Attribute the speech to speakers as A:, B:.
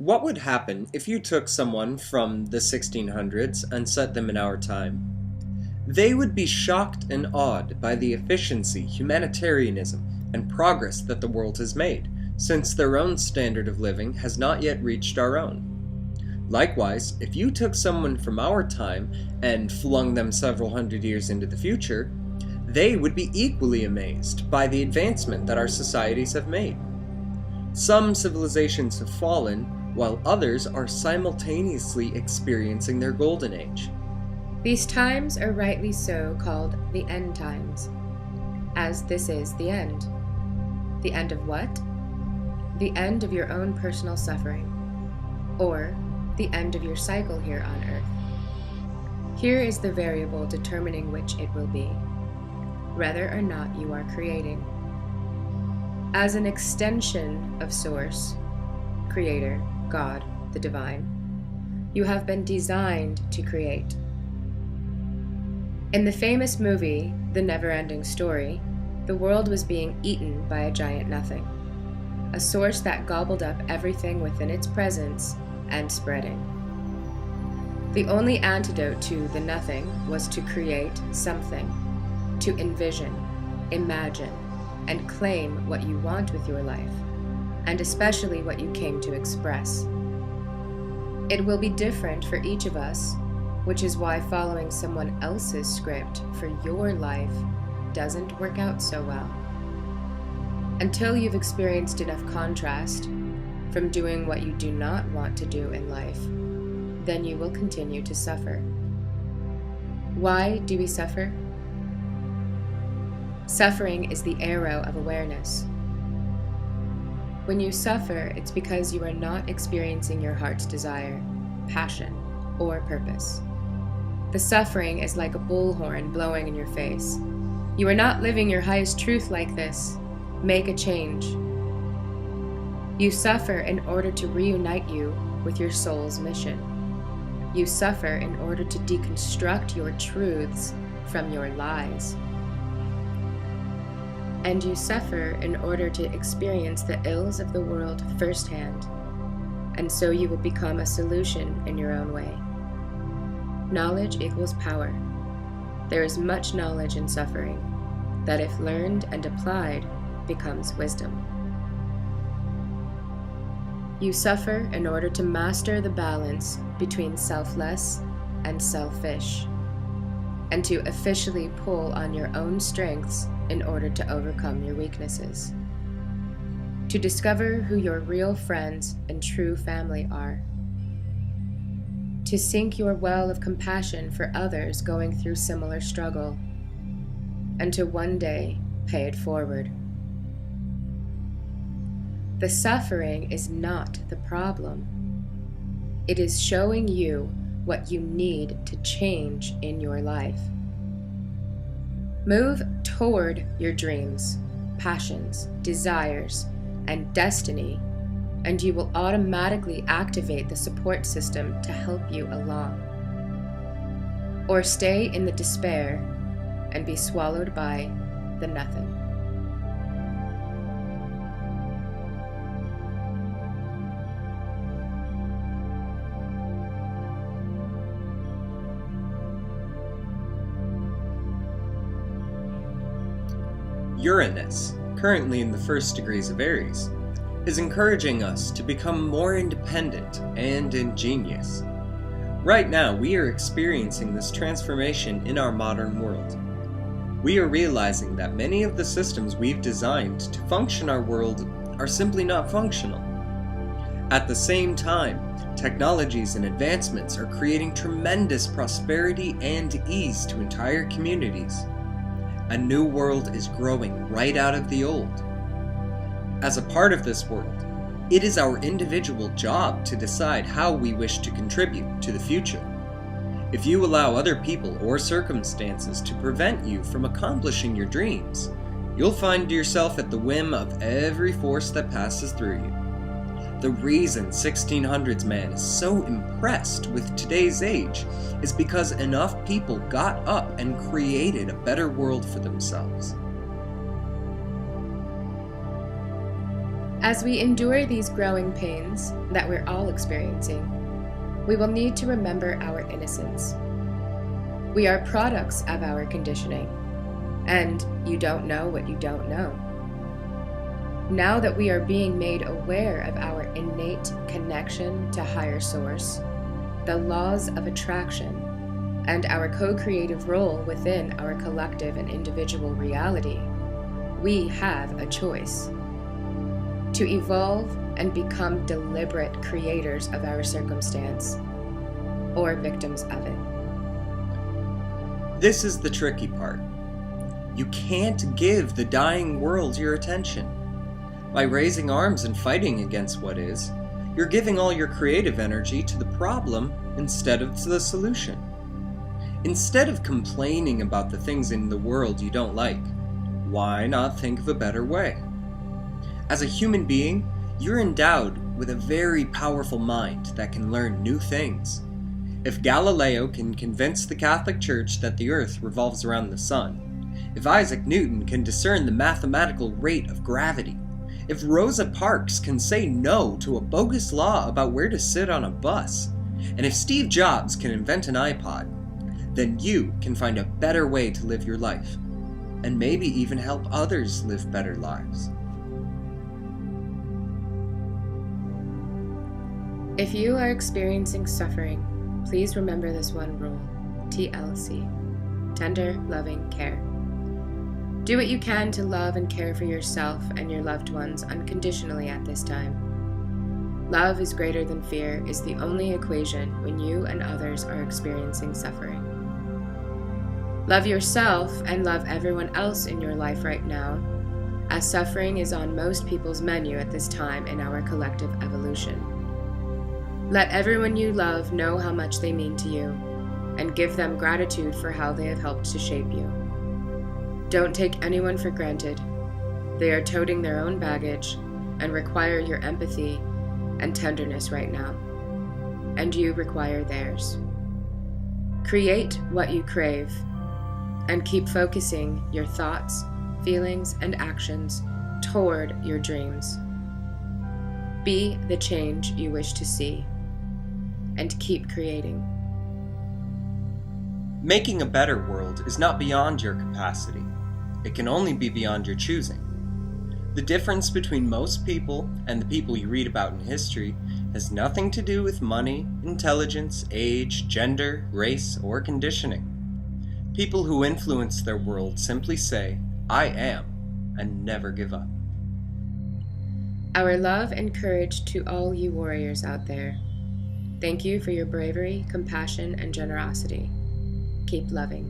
A: What would happen if you took someone from the 1600s and set them in our time? They would be shocked and awed by the efficiency, humanitarianism, and progress that the world has made, since their own standard of living has not yet reached our own. Likewise, if you took someone from our time and flung them several hundred years into the future, they would be equally amazed by the advancement that our societies have made. Some civilizations have fallen, while others are simultaneously experiencing their golden age.
B: These times are rightly so called the end times, as this is the end. The end of what? The end of your own personal suffering, or the end of your cycle here on earth. Here is the variable determining which it will be, whether or not you are creating. As an extension of Source, Creator, God, the Divine, you have been designed to create. In the famous movie, The Never-Ending Story, the world was being eaten by a giant nothing, a source that gobbled up everything within its presence and spreading. The only antidote to the nothing was to create something, to envision, imagine, and claim what you want with your life, and especially what you came to express. It will be different for each of us, which is why following someone else's script for your life doesn't work out so well. Until you've experienced enough contrast from doing what you do not want to do in life, then you will continue to suffer. Why do we suffer? Suffering is the arrow of awareness. When you suffer, it's because you are not experiencing your heart's desire, passion, or purpose. The suffering is like a bullhorn blowing in your face. You are not living your highest truth like this. Make a change. You suffer in order to reunite you with your soul's mission. You suffer in order to deconstruct your truths from your lies. And you suffer in order to experience the ills of the world firsthand, and so you will become a solution in your own way. Knowledge equals power. There is much knowledge in suffering that, if learned and applied, becomes wisdom. You suffer in order to master the balance between selfless and selfish, and to officially pull on your own strengths in order to overcome your weaknesses. To discover who your real friends and true family are. To sink your well of compassion for others going through similar struggle, and to one day pay it forward. The suffering is not the problem. It is showing you what you need to change in your life. Move toward your dreams, passions, desires, and destiny, and you will automatically activate the support system to help you along. Or stay in the despair and be swallowed by the nothing.
A: Uranus, currently in the first degrees of Aries, is encouraging us to become more independent and ingenious. Right now, we are experiencing this transformation in our modern world. We are realizing that many of the systems we've designed to function our world are simply not functional. At the same time, technologies and advancements are creating tremendous prosperity and ease to entire communities. A new world is growing right out of the old. As a part of this world, it is our individual job to decide how we wish to contribute to the future. If you allow other people or circumstances to prevent you from accomplishing your dreams, you'll find yourself at the whim of every force that passes through you. The reason 1600s man is so impressed with today's age is because enough people got up and created a better world for themselves.
B: As we endure these growing pains that we're all experiencing, we will need to remember our innocence. We are products of our conditioning, and you don't know what you don't know. Now that we are being made aware of our innate connection to higher source, the laws of attraction, and our co-creative role within our collective and individual reality, we have a choice to evolve and become deliberate creators of our circumstance, or victims of it.
A: This is the tricky part. You can't give the dying world your attention. By raising arms and fighting against what is, you're giving all your creative energy to the problem instead of to the solution. Instead of complaining about the things in the world you don't like, why not think of a better way? As a human being, you're endowed with a very powerful mind that can learn new things. If Galileo can convince the Catholic Church that the Earth revolves around the sun, if Isaac Newton can discern the mathematical rate of gravity, if Rosa Parks can say no to a bogus law about where to sit on a bus, and if Steve Jobs can invent an iPod, then you can find a better way to live your life, and maybe even help others live better lives.
B: If you are experiencing suffering, please remember this one rule, TLC, tender, loving care. Do what you can to love and care for yourself and your loved ones unconditionally at this time. Love is greater than fear is the only equation when you and others are experiencing suffering. Love yourself and love everyone else in your life right now, as suffering is on most people's menu at this time in our collective evolution. Let everyone you love know how much they mean to you, and give them gratitude for how they have helped to shape you. Don't take anyone for granted. They are toting their own baggage and require your empathy and tenderness right now, and you require theirs. Create what you crave, and keep focusing your thoughts, feelings, and actions toward your dreams. Be the change you wish to see, and keep creating.
A: Making a better world is not beyond your capacity. It can only be beyond your choosing. The difference between most people and the people you read about in history has nothing to do with money, intelligence, age, gender, race, or conditioning. People who influence their world simply say, "I am," and never give up.
B: Our love and courage to all you warriors out there. Thank you for your bravery, compassion, and generosity. Keep loving.